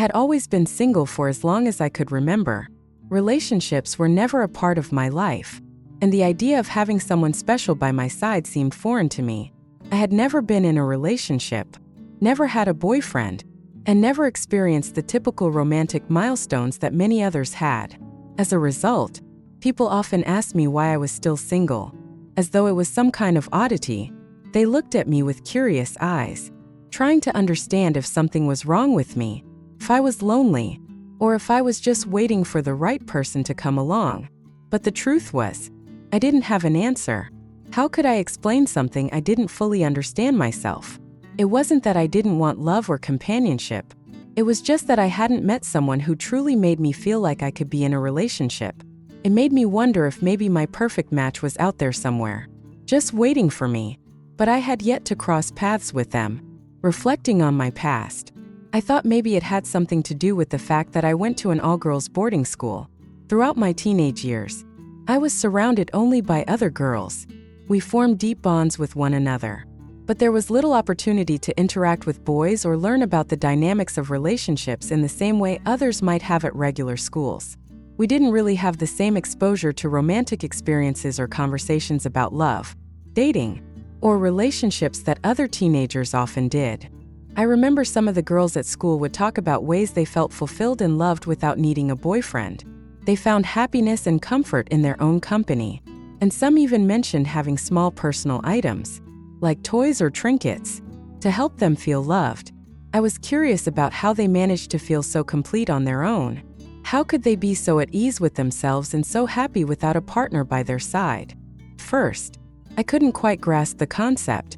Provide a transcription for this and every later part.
had always been single for as long as I could remember. Relationships were never a part of my life, and the idea of having someone special by my side seemed foreign to me. I had never been in a relationship, never had a boyfriend, and never experienced the typical romantic milestones that many others had. As a result, people often asked me why I was still single, as though it was some kind of oddity. They looked at me with curious eyes, trying to understand if something was wrong with me, if I was lonely, or if I was just waiting for the right person to come along. But the truth was, I didn't have an answer. How could I explain something I didn't fully understand myself? It wasn't that I didn't want love or companionship. It was just that I hadn't met someone who truly made me feel like I could be in a relationship. It made me wonder if maybe my perfect match was out there somewhere, just waiting for me, but I had yet to cross paths with them. Reflecting on my past, I thought maybe it had something to do with the fact that I went to an all-girls boarding school. Throughout my teenage years, I was surrounded only by other girls. We formed deep bonds with one another, but there was little opportunity to interact with boys or learn about the dynamics of relationships in the same way others might have at regular schools. We didn't really have the same exposure to romantic experiences or conversations about love, dating, or relationships that other teenagers often did. I remember some of the girls at school would talk about ways they felt fulfilled and loved without needing a boyfriend. They found happiness and comfort in their own company, and some even mentioned having small personal items, like toys or trinkets, to help them feel loved. I was curious about how they managed to feel so complete on their own. How could they be so at ease with themselves and so happy without a partner by their side? First, I couldn't quite grasp the concept.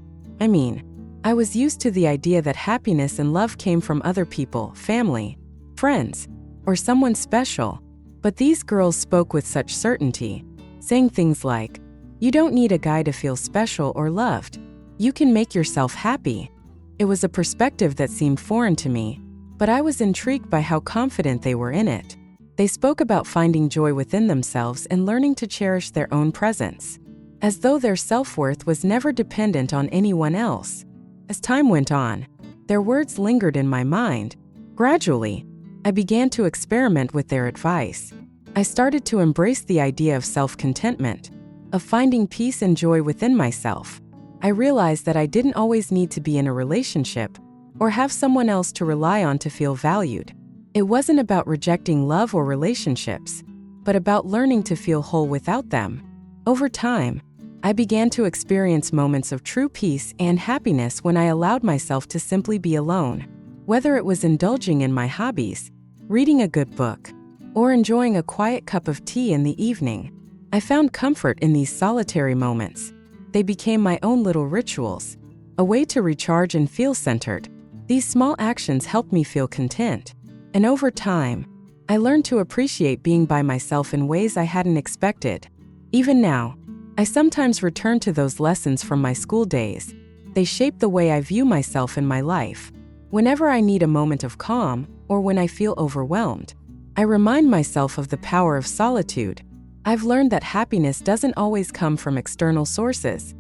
I was used to the idea that happiness and love came from other people, family, friends, or someone special. But these girls spoke with such certainty, saying things like, "You don't need a guy to feel special or loved. You can make yourself happy." It was a perspective that seemed foreign to me, but I was intrigued by how confident they were in it. They spoke about finding joy within themselves and learning to cherish their own presence, as though their self-worth was never dependent on anyone else. As time went on, their words lingered in my mind. Gradually, I began to experiment with their advice. I started to embrace the idea of self-contentment, of finding peace and joy within myself. I realized that I didn't always need to be in a relationship or have someone else to rely on to feel valued. It wasn't about rejecting love or relationships, but about learning to feel whole without them. Over time, I began to experience moments of true peace and happiness when I allowed myself to simply be alone. Whether it was indulging in my hobbies, reading a good book, or enjoying a quiet cup of tea in the evening, I found comfort in these solitary moments. They became my own little rituals, a way to recharge and feel centered. These small actions helped me feel content, and over time, I learned to appreciate being by myself in ways I hadn't expected. Even now, I sometimes return to those lessons from my school days. They shape the way I view myself in my life. Whenever I need a moment of calm, or when I feel overwhelmed, I remind myself of the power of solitude. I've learned that happiness doesn't always come from external sources.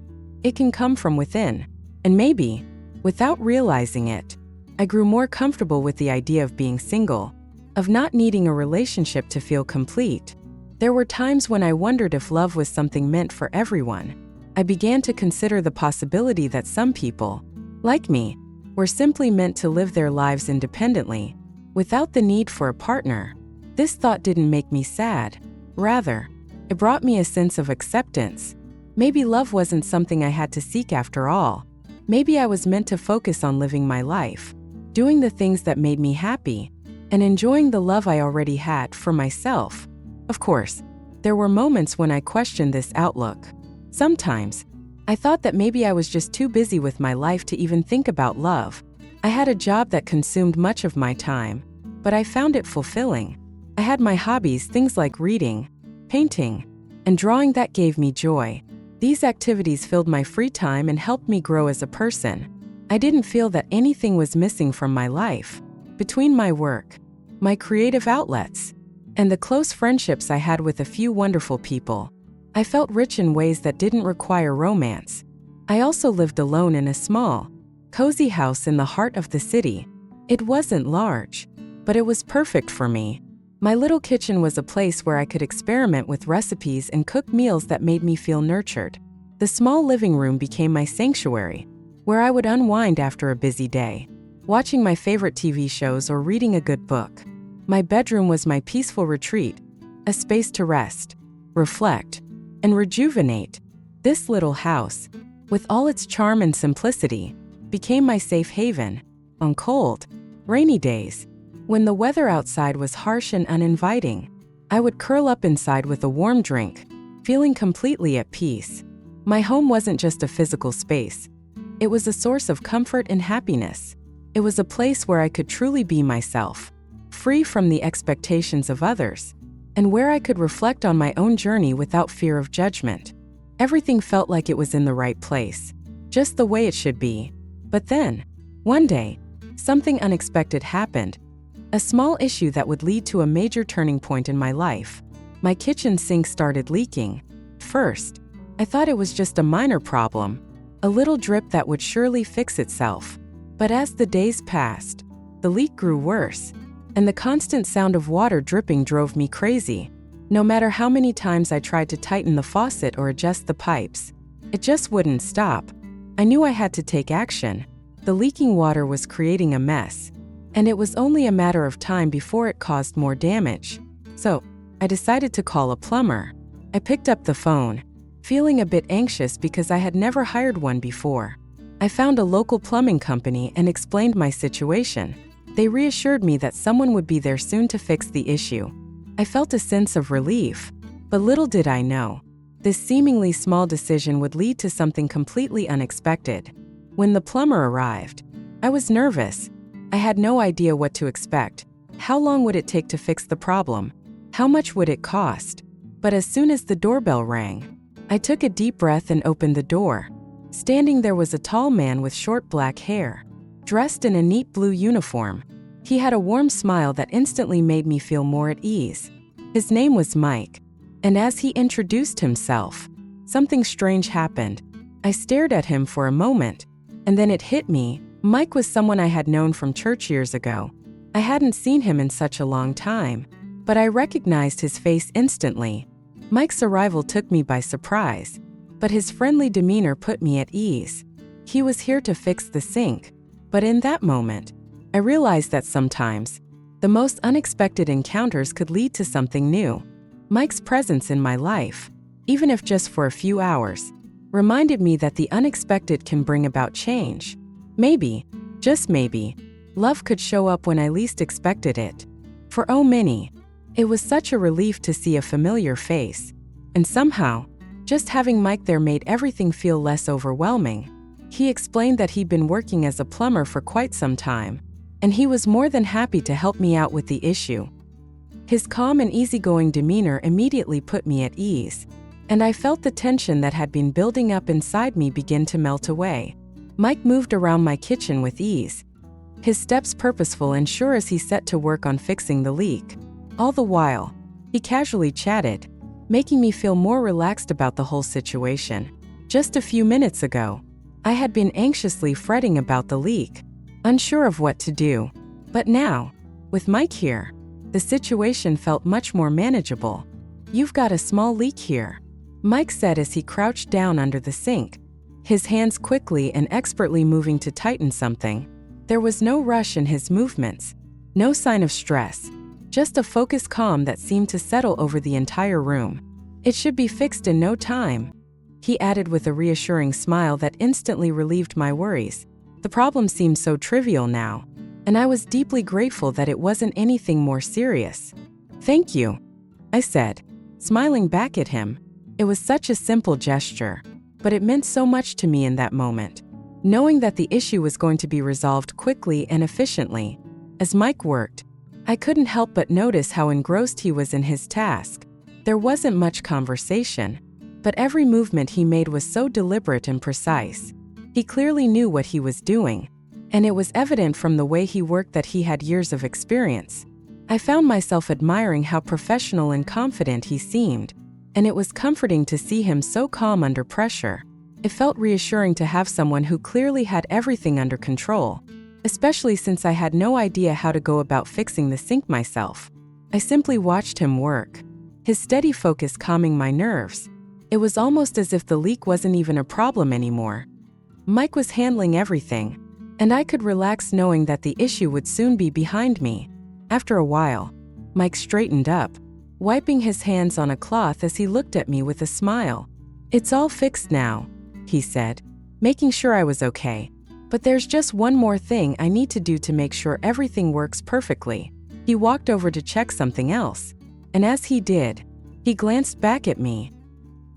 It can come from within. And maybe, without realizing it, I grew more comfortable with the idea of being single, of not needing a relationship to feel complete. There were times when I wondered if love was something meant for everyone. I began to consider the possibility that some people, like me, were simply meant to live their lives independently, without the need for a partner. This thought didn't make me sad. Rather, it brought me a sense of acceptance. Maybe love wasn't something I had to seek after all. Maybe I was meant to focus on living my life, doing the things that made me happy, and enjoying the love I already had for myself. Of course, there were moments when I questioned this outlook. Sometimes, I thought that maybe I was just too busy with my life to even think about love. I had a job that consumed much of my time, but I found it fulfilling. I had my hobbies, things like reading, painting, and drawing that gave me joy. These activities filled my free time and helped me grow as a person. I didn't feel that anything was missing from my life. Between my work, my creative outlets, and the close friendships I had with a few wonderful people, I felt rich in ways that didn't require romance. I also lived alone in a small, cozy house in the heart of the city. It wasn't large, but it was perfect for me. My little kitchen was a place where I could experiment with recipes and cook meals that made me feel nurtured. The small living room became my sanctuary, where I would unwind after a busy day, watching my favorite TV shows or reading a good book. My bedroom was my peaceful retreat, a space to rest, reflect, and rejuvenate. This little house, with all its charm and simplicity, became my safe haven on cold, rainy days. When the weather outside was harsh and uninviting, I would curl up inside with a warm drink, feeling completely at peace. My home wasn't just a physical space. It was a source of comfort and happiness. It was a place where I could truly be myself, free from the expectations of others, and where I could reflect on my own journey without fear of judgment. Everything felt like it was in the right place, just the way it should be. But then, one day, something unexpected happened. A small issue that would lead to a major turning point in my life. My kitchen sink started leaking. First, I thought it was just a minor problem, a little drip that would surely fix itself. But as the days passed, the leak grew worse, and the constant sound of water dripping drove me crazy. No matter how many times I tried to tighten the faucet or adjust the pipes, it just wouldn't stop. I knew I had to take action. The leaking water was creating a mess, and it was only a matter of time before it caused more damage. So, I decided to call a plumber. I picked up the phone, feeling a bit anxious because I had never hired one before. I found a local plumbing company and explained my situation. They reassured me that someone would be there soon to fix the issue. I felt a sense of relief, but little did I know, this seemingly small decision would lead to something completely unexpected. When the plumber arrived, I was nervous. I had no idea what to expect. How long would it take to fix the problem? How much would it cost? But as soon as the doorbell rang, I took a deep breath and opened the door. Standing there was a tall man with short black hair, dressed in a neat blue uniform. He had a warm smile that instantly made me feel more at ease. His name was Mike, and as he introduced himself, something strange happened. I stared at him for a moment, and then it hit me. Mike was someone I had known from church years ago. I hadn't seen him in such a long time, but I recognized his face instantly. Mike's arrival took me by surprise, but his friendly demeanor put me at ease. He was here to fix the sink, but in that moment, I realized that sometimes, the most unexpected encounters could lead to something new. Mike's presence in my life, even if just for a few hours, reminded me that the unexpected can bring about change. Maybe, just maybe, love could show up when I least expected it. For Minnie, it was such a relief to see a familiar face, and somehow, just having Mike there made everything feel less overwhelming. He explained that he'd been working as a plumber for quite some time, and he was more than happy to help me out with the issue. His calm and easygoing demeanor immediately put me at ease, and I felt the tension that had been building up inside me begin to melt away. Mike moved around my kitchen with ease, his steps purposeful and sure as he set to work on fixing the leak. All the while, he casually chatted, making me feel more relaxed about the whole situation. Just a few minutes ago, I had been anxiously fretting about the leak, unsure of what to do. But now, with Mike here, the situation felt much more manageable. "You've got a small leak here," Mike said as he crouched down under the sink, his hands quickly and expertly moving to tighten something. There was no rush in his movements, no sign of stress, just a focused calm that seemed to settle over the entire room. "It should be fixed in no time," he added with a reassuring smile that instantly relieved my worries. The problem seemed so trivial now, and I was deeply grateful that it wasn't anything more serious. "Thank you," I said, smiling back at him. It was such a simple gesture, but it meant so much to me in that moment, knowing that the issue was going to be resolved quickly and efficiently. As Mike worked, I couldn't help but notice how engrossed he was in his task. There wasn't much conversation, but every movement he made was so deliberate and precise. He clearly knew what he was doing, and it was evident from the way he worked that he had years of experience. I found myself admiring how professional and confident he seemed, and it was comforting to see him so calm under pressure. It felt reassuring to have someone who clearly had everything under control. especially since I had no idea how to go about fixing the sink myself. I simply watched him work, his steady focus calming my nerves. It was almost as if the leak wasn't even a problem anymore. Mike was handling everything, and I could relax knowing that the issue would soon be behind me. After a while, Mike straightened up, wiping his hands on a cloth as he looked at me with a smile. "It's all fixed now," he said, making sure I was okay. "But there's just one more thing I need to do to make sure everything works perfectly." He walked over to check something else, and as he did, he glanced back at me,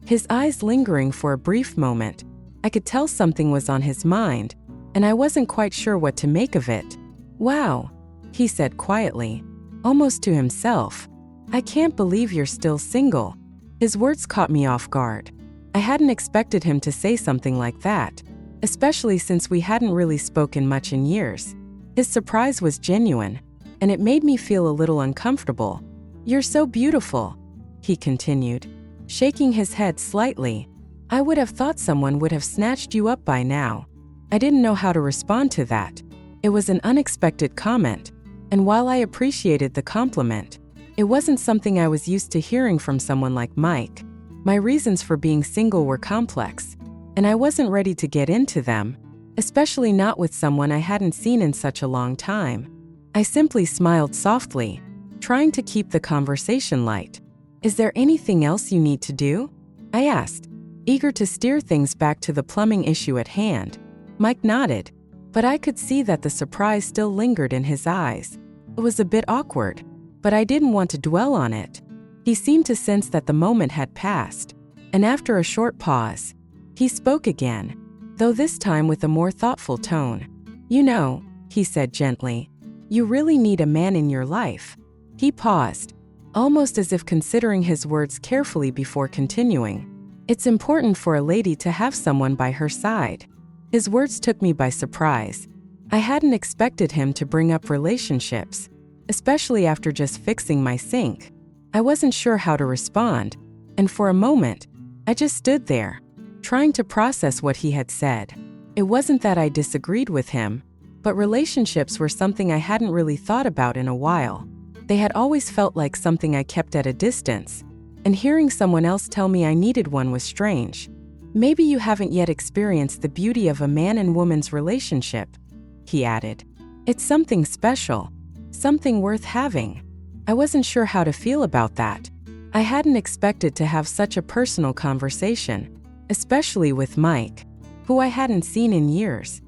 his eyes lingering for a brief moment. I could tell something was on his mind, and I wasn't quite sure what to make of it. "Wow," he said quietly, almost to himself. "I can't believe you're still single." His words caught me off guard. I hadn't expected him to say something like that, especially since we hadn't really spoken much in years. His surprise was genuine, and it made me feel a little uncomfortable. "You're so beautiful," he continued, shaking his head slightly. "I would have thought someone would have snatched you up by now." I didn't know how to respond to that. It was an unexpected comment, and while I appreciated the compliment, it wasn't something I was used to hearing from someone like Mike. My reasons for being single were complex, and I wasn't ready to get into them, especially not with someone I hadn't seen in such a long time. I simply smiled softly, trying to keep the conversation light. "Is there anything else you need to do?" I asked, eager to steer things back to the plumbing issue at hand. Mike nodded, but I could see that the surprise still lingered in his eyes. It was a bit awkward, but I didn't want to dwell on it. He seemed to sense that the moment had passed, and after a short pause, he spoke again, though this time with a more thoughtful tone. "You know," he said gently, "you really need a man in your life." He paused, almost as if considering his words carefully before continuing. "It's important for a lady to have someone by her side." His words took me by surprise. I hadn't expected him to bring up relationships, especially after just fixing my sink. I wasn't sure how to respond, and for a moment, I just stood there, trying to process what he had said. It wasn't that I disagreed with him, but relationships were something I hadn't really thought about in a while. They had always felt like something I kept at a distance, and hearing someone else tell me I needed one was strange. "Maybe you haven't yet experienced the beauty of a man and woman's relationship," he added. "It's something special, something worth having." I wasn't sure how to feel about that. I hadn't expected to have such a personal conversation, especially with Mike, who I hadn't seen in years.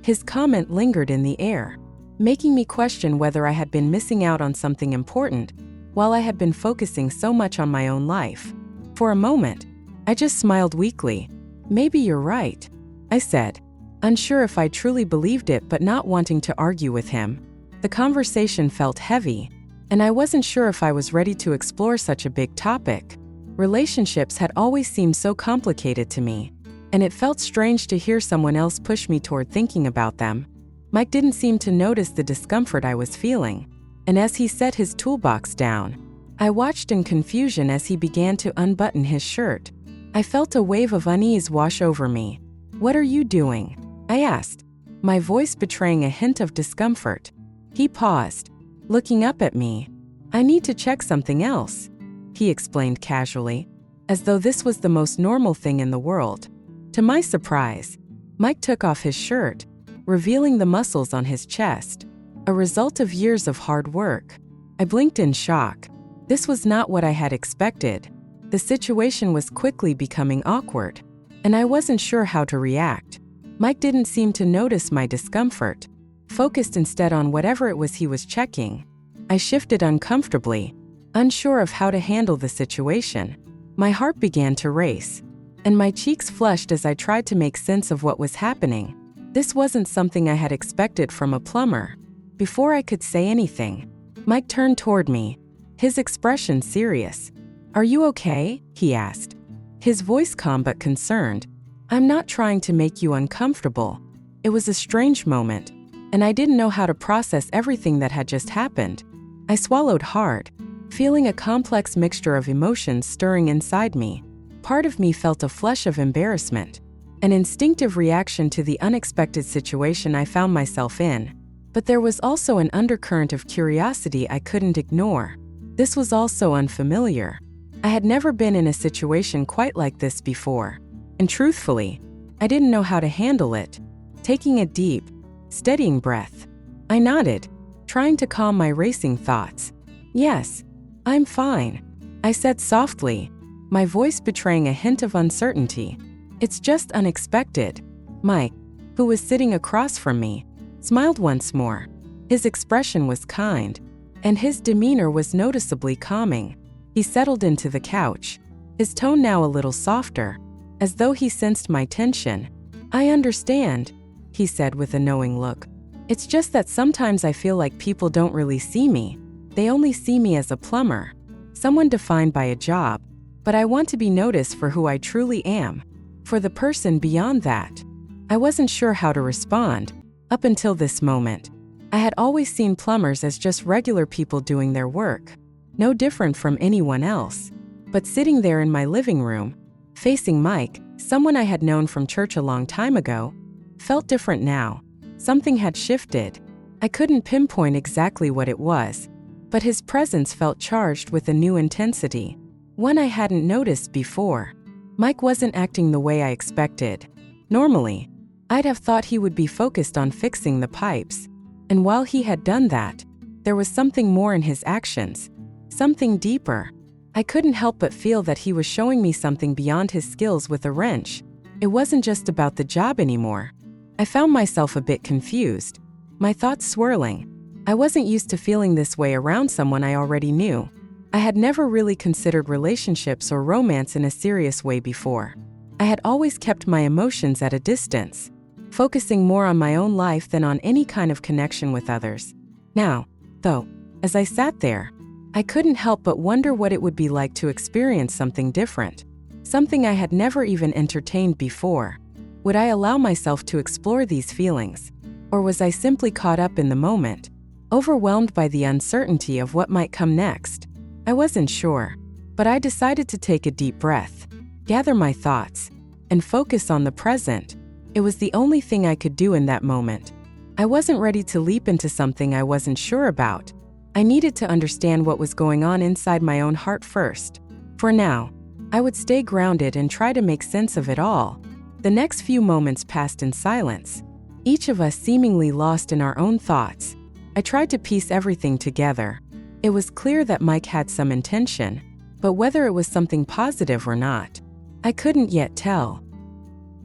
His comment lingered in the air, making me question whether I had been missing out on something important while I had been focusing so much on my own life. For a moment, I just smiled weakly. "Maybe you're right," I said, unsure if I truly believed it but not wanting to argue with him. The conversation felt heavy, and I wasn't sure if I was ready to explore such a big topic. Relationships had always seemed so complicated to me, and it felt strange to hear someone else push me toward thinking about them. Mike didn't seem to notice the discomfort I was feeling, and as he set his toolbox down, I watched in confusion as he began to unbutton his shirt. I felt a wave of unease wash over me. "What are you doing?" I asked, my voice betraying a hint of discomfort. He paused, looking up at me. "I need to check something else," he explained casually, as though this was the most normal thing in the world. To my surprise, Mike took off his shirt, revealing the muscles on his chest, a result of years of hard work. I blinked in shock. This was not what I had expected. The situation was quickly becoming awkward, and I wasn't sure how to react. Mike didn't seem to notice my discomfort, focused instead on whatever it was he was checking. I shifted uncomfortably, unsure of how to handle the situation. My heart began to race, and my cheeks flushed as I tried to make sense of what was happening. This wasn't something I had expected from a plumber. Before I could say anything, Mike turned toward me, his expression serious. "Are you okay?" he asked, his voice calm but concerned. "I'm not trying to make you uncomfortable." It was a strange moment, and I didn't know how to process everything that had just happened. I swallowed hard, feeling a complex mixture of emotions stirring inside me. Part of me felt a flush of embarrassment, an instinctive reaction to the unexpected situation I found myself in. But there was also an undercurrent of curiosity I couldn't ignore. This was also unfamiliar. I had never been in a situation quite like this before. And truthfully, I didn't know how to handle it. Taking a deep, steadying breath, I nodded, trying to calm my racing thoughts. "Yes, I'm fine," I said softly, my voice betraying a hint of uncertainty. "It's just unexpected." Mike, who was sitting across from me, smiled once more. His expression was kind, and his demeanor was noticeably calming. He settled into the couch, his tone now a little softer, as though he sensed my tension. "I understand," he said with a knowing look. "It's just that sometimes I feel like people don't really see me. They only see me as a plumber, someone defined by a job. But I want to be noticed for who I truly am, for the person beyond that." I wasn't sure how to respond. Up until this moment, I had always seen plumbers as just regular people doing their work, no different from anyone else. But sitting there in my living room, facing Mike, someone I had known from church a long time ago, felt different now. Something had shifted. I couldn't pinpoint exactly what it was, but his presence felt charged with a new intensity, one I hadn't noticed before. Mike wasn't acting the way I expected. Normally, I'd have thought he would be focused on fixing the pipes. And while he had done that, there was something more in his actions, something deeper. I couldn't help but feel that he was showing me something beyond his skills with a wrench. It wasn't just about the job anymore. I found myself a bit confused, my thoughts swirling. I wasn't used to feeling this way around someone I already knew. I had never really considered relationships or romance in a serious way before. I had always kept my emotions at a distance, focusing more on my own life than on any kind of connection with others. Now, though, as I sat there, I couldn't help but wonder what it would be like to experience something different, something I had never even entertained before. Would I allow myself to explore these feelings, or was I simply caught up in the moment, overwhelmed by the uncertainty of what might come next? I wasn't sure, but I decided to take a deep breath, gather my thoughts, and focus on the present. It was the only thing I could do in that moment. I wasn't ready to leap into something I wasn't sure about. I needed to understand what was going on inside my own heart first. For now, I would stay grounded and try to make sense of it all. The next few moments passed in silence, each of us seemingly lost in our own thoughts. I tried to piece everything together. It was clear that Mike had some intention, but whether it was something positive or not, I couldn't yet tell.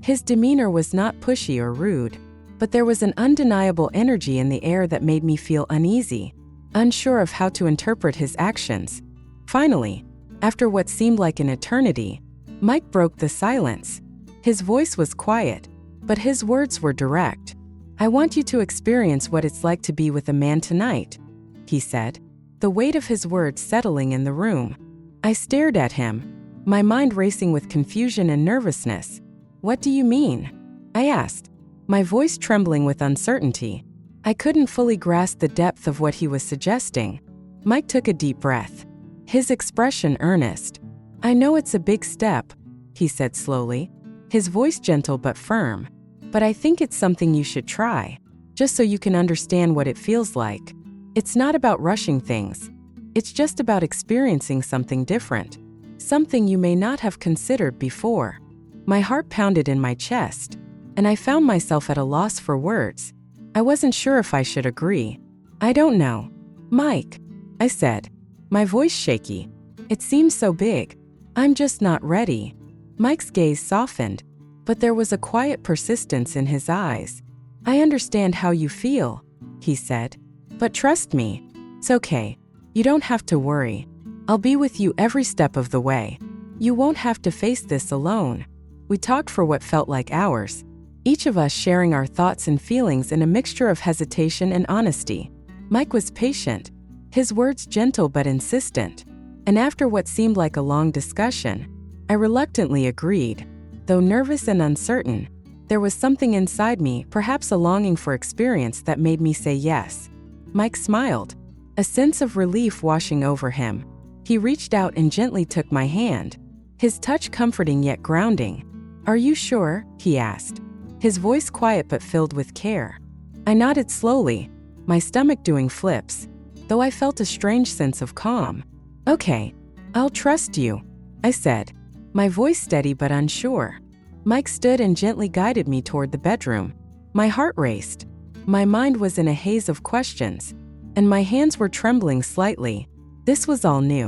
His demeanor was not pushy or rude, but there was an undeniable energy in the air that made me feel uneasy, unsure of how to interpret his actions. Finally, after what seemed like an eternity, Mike broke the silence. His voice was quiet, but his words were direct. "I want you to experience what it's like to be with a man tonight," he said, the weight of his words settling in the room. I stared at him, my mind racing with confusion and nervousness. "What do you mean?" I asked, my voice trembling with uncertainty. I couldn't fully grasp the depth of what he was suggesting. Mike took a deep breath, his expression earnest. "I know it's a big step," he said slowly, his voice gentle but firm, "but I think it's something you should try, just so you can understand what it feels like. It's not about rushing things. It's just about experiencing something different, something you may not have considered before." My heart pounded in my chest, and I found myself at a loss for words. I wasn't sure if I should agree. "I don't know, Mike," I said, my voice shaky. "It seems so big. I'm just not ready." Mike's gaze softened, but there was a quiet persistence in his eyes. "I understand how you feel," he said, "but trust me, it's okay. You don't have to worry. I'll be with you every step of the way. You won't have to face this alone." We talked for what felt like hours, each of us sharing our thoughts and feelings in a mixture of hesitation and honesty. Mike was patient, his words gentle but insistent, and after what seemed like a long discussion, I reluctantly agreed. Though nervous and uncertain, there was something inside me, perhaps a longing for experience, that made me say yes. Mike smiled, a sense of relief washing over him. He reached out and gently took my hand, his touch comforting yet grounding. "Are you sure?" he asked, his voice quiet but filled with care. I nodded slowly, my stomach doing flips, though I felt a strange sense of calm. "Okay, I'll trust you," I said, my voice steady but unsure. Mike stood and gently guided me toward the bedroom. My heart raced. My mind was in a haze of questions, and my hands were trembling slightly. This was all new,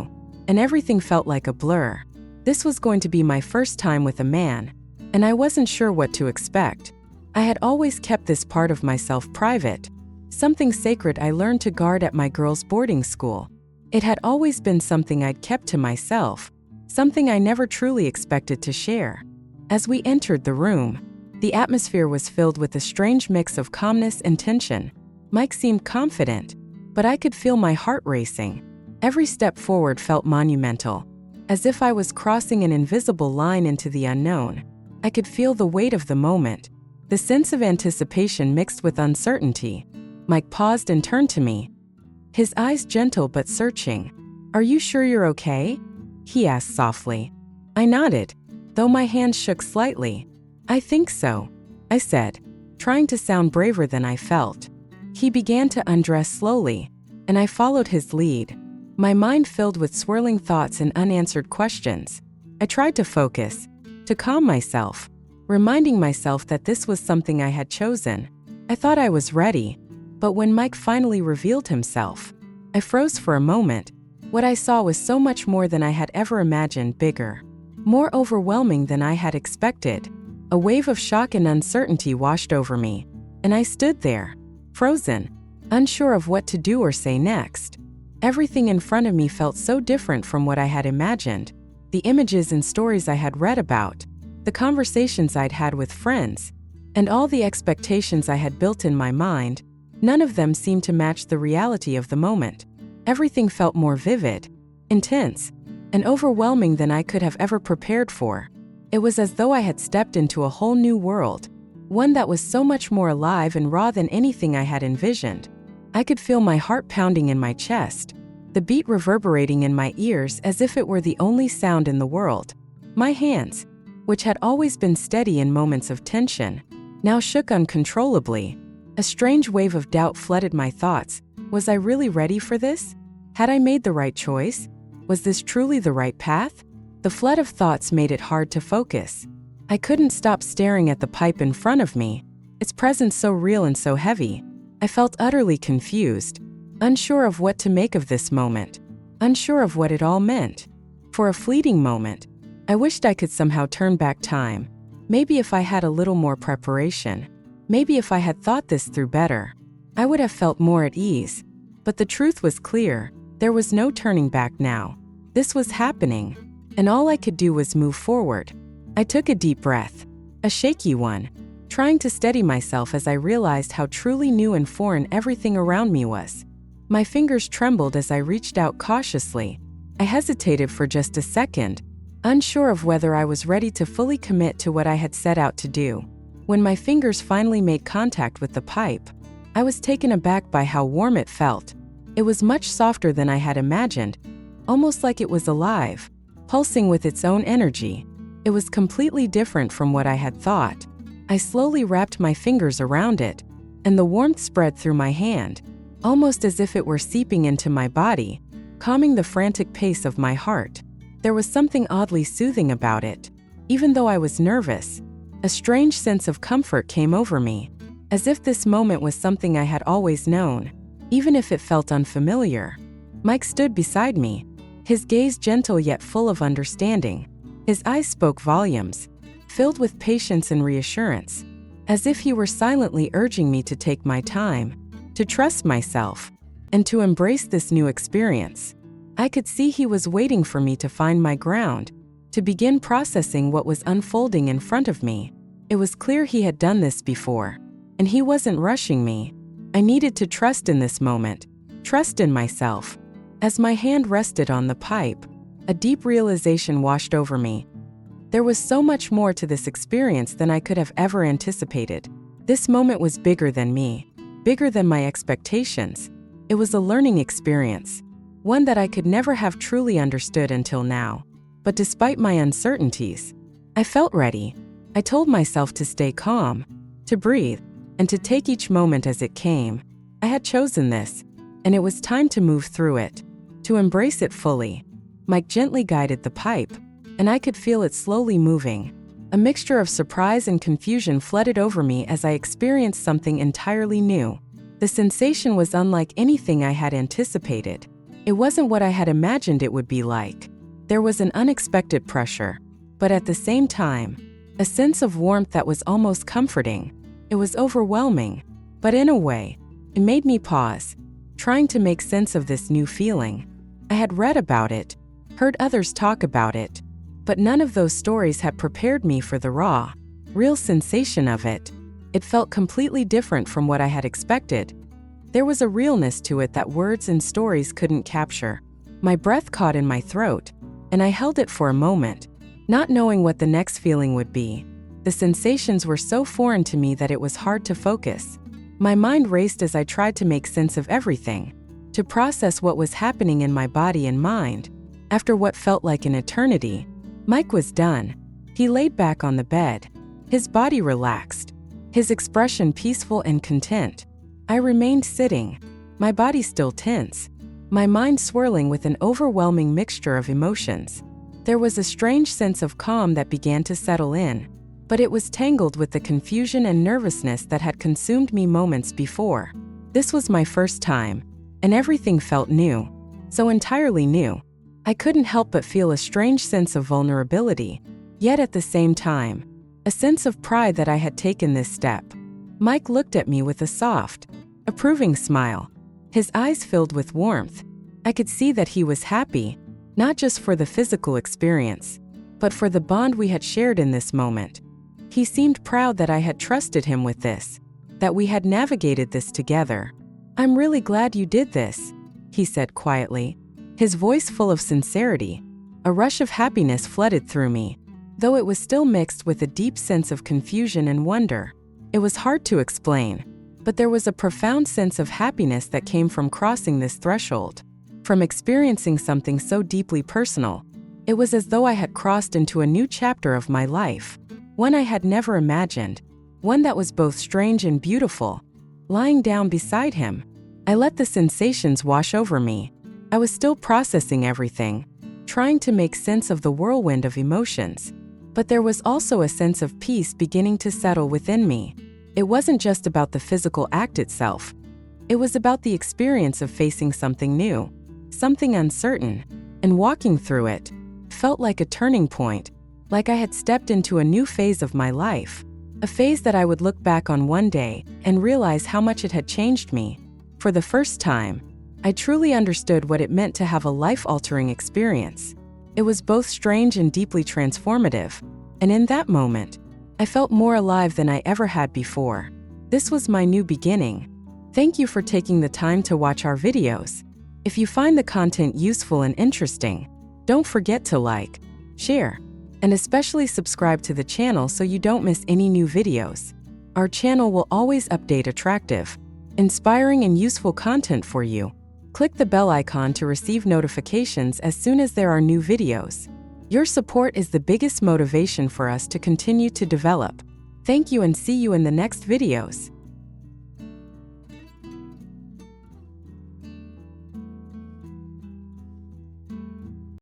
and everything felt like a blur. This was going to be my first time with a man, and I wasn't sure what to expect. I had always kept this part of myself private, something sacred I learned to guard at my girls' boarding school. It had always been something I'd kept to myself, something I never truly expected to share. As we entered the room, the atmosphere was filled with a strange mix of calmness and tension. Mike seemed confident, but I could feel my heart racing. Every step forward felt monumental, as if I was crossing an invisible line into the unknown. I could feel the weight of the moment, the sense of anticipation mixed with uncertainty. Mike paused and turned to me, his eyes gentle but searching. "Are you sure you're okay?" he asked softly. I nodded, though my hands shook slightly. "I think so," I said, trying to sound braver than I felt. He began to undress slowly, and I followed his lead, my mind filled with swirling thoughts and unanswered questions. I tried to focus, to calm myself, reminding myself that this was something I had chosen. I thought I was ready, but when Mike finally revealed himself, I froze for a moment. What I saw was so much more than I had ever imagined, bigger, more overwhelming than I had expected. A wave of shock and uncertainty washed over me, and I stood there, frozen, unsure of what to do or say next. Everything in front of me felt so different from what I had imagined. The images and stories I had read about, the conversations I'd had with friends, and all the expectations I had built in my mind, none of them seemed to match the reality of the moment. Everything felt more vivid, intense, and overwhelming than I could have ever prepared for. It was as though I had stepped into a whole new world, one that was so much more alive and raw than anything I had envisioned. I could feel my heart pounding in my chest, the beat reverberating in my ears as if it were the only sound in the world. My hands, which had always been steady in moments of tension, now shook uncontrollably. A strange wave of doubt flooded my thoughts. Was I really ready for this? Had I made the right choice? Was this truly the right path? The flood of thoughts made it hard to focus. I couldn't stop staring at the pipe in front of me, its presence so real and so heavy. I felt utterly confused, unsure of what to make of this moment, unsure of what it all meant. For a fleeting moment, I wished I could somehow turn back time. Maybe if I had a little more preparation, maybe if I had thought this through better, I would have felt more at ease. But the truth was clear. There was no turning back now. This was happening, and all I could do was move forward. I took a deep breath, a shaky one, trying to steady myself as I realized how truly new and foreign everything around me was. My fingers trembled as I reached out cautiously. I hesitated for just a second, unsure of whether I was ready to fully commit to what I had set out to do. When my fingers finally made contact with the pipe, I was taken aback by how warm it felt. It was much softer than I had imagined, almost like it was alive, pulsing with its own energy. It was completely different from what I had thought. I slowly wrapped my fingers around it, and the warmth spread through my hand, almost as if it were seeping into my body, calming the frantic pace of my heart. There was something oddly soothing about it. Even though I was nervous, a strange sense of comfort came over me, as if this moment was something I had always known, even if it felt unfamiliar. Mike stood beside me, his gaze gentle yet full of understanding. His eyes spoke volumes, filled with patience and reassurance, as if he were silently urging me to take my time, to trust myself, and to embrace this new experience. I could see he was waiting for me to find my ground, to begin processing what was unfolding in front of me. It was clear he had done this before, and he wasn't rushing me. I needed to trust in this moment, trust in myself. As my hand rested on the pipe, a deep realization washed over me. There was so much more to this experience than I could have ever anticipated. This moment was bigger than me, bigger than my expectations. It was a learning experience, one that I could never have truly understood until now. But despite my uncertainties, I felt ready. I told myself to stay calm, to breathe, and to take each moment as it came. I had chosen this, and it was time to move through it, to embrace it fully. Mike gently guided the pipe, and I could feel it slowly moving. A mixture of surprise and confusion flooded over me as I experienced something entirely new. The sensation was unlike anything I had anticipated. It wasn't what I had imagined it would be like. There was an unexpected pressure, but at the same time, a sense of warmth that was almost comforting. It was overwhelming, but in a way, it made me pause, trying to make sense of this new feeling. I had read about it, heard others talk about it, but none of those stories had prepared me for the raw, real sensation of it. It felt completely different from what I had expected. There was a realness to it that words and stories couldn't capture. My breath caught in my throat, and I held it for a moment, not knowing what the next feeling would be. The sensations were so foreign to me that it was hard to focus. My mind raced as I tried to make sense of everything, to process what was happening in my body and mind. After what felt like an eternity, Mike was done. He laid back on the bed, his body relaxed, his expression peaceful and content. I remained sitting, my body still tense, my mind swirling with an overwhelming mixture of emotions. There was a strange sense of calm that began to settle in, but it was tangled with the confusion and nervousness that had consumed me moments before. This was my first time, and everything felt new, so entirely new. I couldn't help but feel a strange sense of vulnerability, yet at the same time, a sense of pride that I had taken this step. Mike looked at me with a soft, approving smile. His eyes filled with warmth. I could see that he was happy, not just for the physical experience, but for the bond we had shared in this moment. He seemed proud that I had trusted him with this, that we had navigated this together. "I'm really glad you did this," he said quietly, his voice full of sincerity. A rush of happiness flooded through me, though it was still mixed with a deep sense of confusion and wonder. It was hard to explain, but there was a profound sense of happiness that came from crossing this threshold, from experiencing something so deeply personal. It was as though I had crossed into a new chapter of my life, one I had never imagined, one that was both strange and beautiful. Lying down beside him, I let the sensations wash over me. I was still processing everything, trying to make sense of the whirlwind of emotions. But there was also a sense of peace beginning to settle within me. It wasn't just about the physical act itself. It was about the experience of facing something new, something uncertain, and walking through it felt like a turning point, like I had stepped into a new phase of my life, a phase that I would look back on one day and realize how much it had changed me. For the first time, I truly understood what it meant to have a life-altering experience. It was both strange and deeply transformative, and in that moment, I felt more alive than I ever had before. This was my new beginning. Thank you for taking the time to watch our videos. If you find the content useful and interesting, don't forget to like, share, and especially subscribe to the channel so you don't miss any new videos. Our channel will always update attractive, inspiring, and useful content for you. Click the bell icon to receive notifications as soon as there are new videos. Your support is the biggest motivation for us to continue to develop. Thank you and see you in the next videos.